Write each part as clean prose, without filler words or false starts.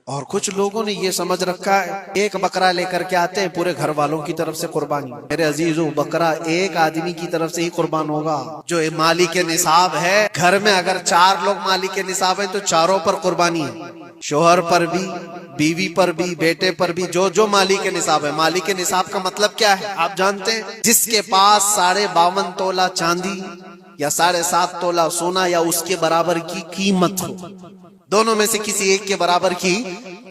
اور کچھ لوگوں نے یہ سمجھ رکھا ہے ایک بکرا لے کر کے آتے ہیں پورے گھر والوں کی طرف سے قربانی. میرے عزیزو، بکرا ایک آدمی کی طرف سے ہی قربان ہوگا جو مالک نصاب ہے. گھر میں اگر 4 لوگ مالک نصاب ہیں تو چاروں پر قربانی ہے، شوہر پر بھی، بیوی پر بھی، بیٹے پر بھی، جو مالک نصاب ہے. مالک نصاب کا مطلب کیا ہے آپ جانتے ہیں؟ جس کے پاس 52.5 تولہ چاندی یا 7.5 تولہ سونا یا اس کے برابر کی قیمت ہو، دونوں میں سے کسی ایک کے برابر کی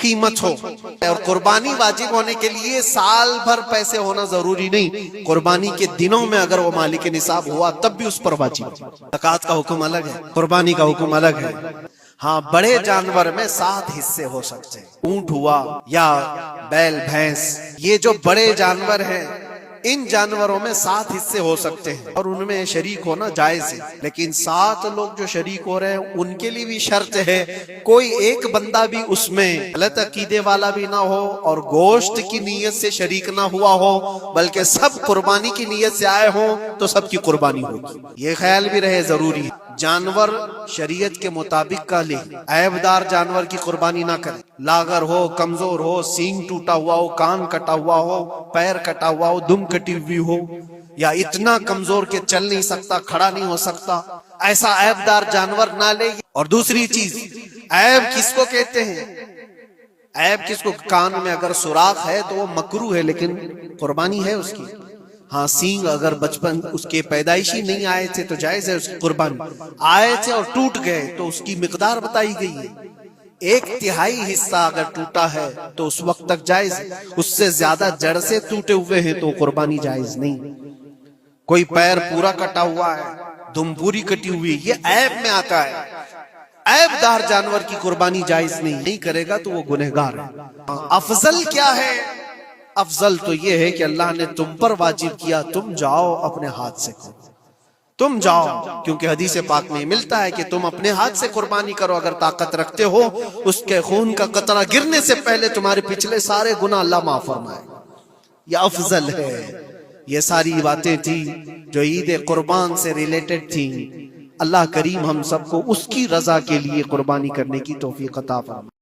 قیمت ہو. اور قربانی واجب ہونے کے لیے سال بھر پیسے ہونا ضروری نہیں، قربانی کے دنوں میں اگر وہ مالک نصاب ہوا تب بھی اس پر واجب ہے. زکوٰۃ کا حکم الگ ہے، قربانی کا حکم الگ ہے. ہاں، بڑے جانور میں 7 حصے ہو سکتے ہیں. اونٹ ہوا یا بیل بھینس، یہ جو بڑے جانور ہیں ان جانوروں میں 7 حصے ہو سکتے ہیں اور ان میں شریک ہونا جائز ہے. لیکن 7 لوگ جو شریک ہو رہے ہیں ان کے لیے بھی شرط ہے کوئی ایک بندہ بھی اس میں غلط عقیدے والا بھی نہ ہو اور گوشت کی نیت سے شریک نہ ہوا ہو، بلکہ سب قربانی کی نیت سے آئے ہوں تو سب کی قربانی ہوگی. یہ خیال بھی رہے ضروری ہے جانور شریعت کے مطابق کا لے، عیب دار جانور کی قربانی نہ کرے. لاغر ہو، کمزور ہو، سینگ ٹوٹا ہوا ہو، کان کٹا ہوا ہو، پیر کٹا ہوا ہو، دم کٹی ہوئی ہو، یا اتنا کمزور کہ چل نہیں سکتا، کھڑا نہیں ہو سکتا، ایسا عیب دار جانور نہ لے. اور دوسری چیز، عیب کس کو کہتے ہیں؟ عیب کس کو؟ کان میں اگر سوراخ ہے تو وہ مکروہ ہے لیکن قربانی ہے اس کی. ہاں، سینگ اگر بچپن اس کے پیدائشی نہیں آئے تھے تو جائز ہے اس کی قربانی. آئے تھے اور ٹوٹ گئے تو اس کی مقدار بتائی گئی ہے. 1/3 حصہ اگر ٹوٹا ہے تو اس وقت تک جائز ہے، اس سے زیادہ جڑ سے ٹوٹے ہوئے ہیں تو قربانی جائز نہیں. کوئی پیر پورا کٹا ہوا ہے، دم پوری کٹی ہوئی، یہ عیب میں آتا ہے. عیب دار جانور کی قربانی جائز نہیں کرے گا تو وہ گنہگار ہے. افضل کیا ہے؟ افضل تو یہ ہے کہ اللہ نے تم پر واجب کیا، تم جاؤ اپنے ہاتھ سے کرو، تم جاؤ، کیونکہ حدیث پاک میں ملتا ہے کہ تم اپنے ہاتھ سے قربانی کرو اگر طاقت رکھتے ہو. اس کے خون کا قطرہ گرنے سے پہلے تمہارے پچھلے سارے گناہ اللہ معاف فرمائے. یہ افضل ہے. یہ ساری باتیں تھی جو عید قربان سے ریلیٹڈ تھیں. اللہ کریم ہم سب کو اس کی رضا کے لیے قربانی کرنے کی توفیق عطا فرمائے.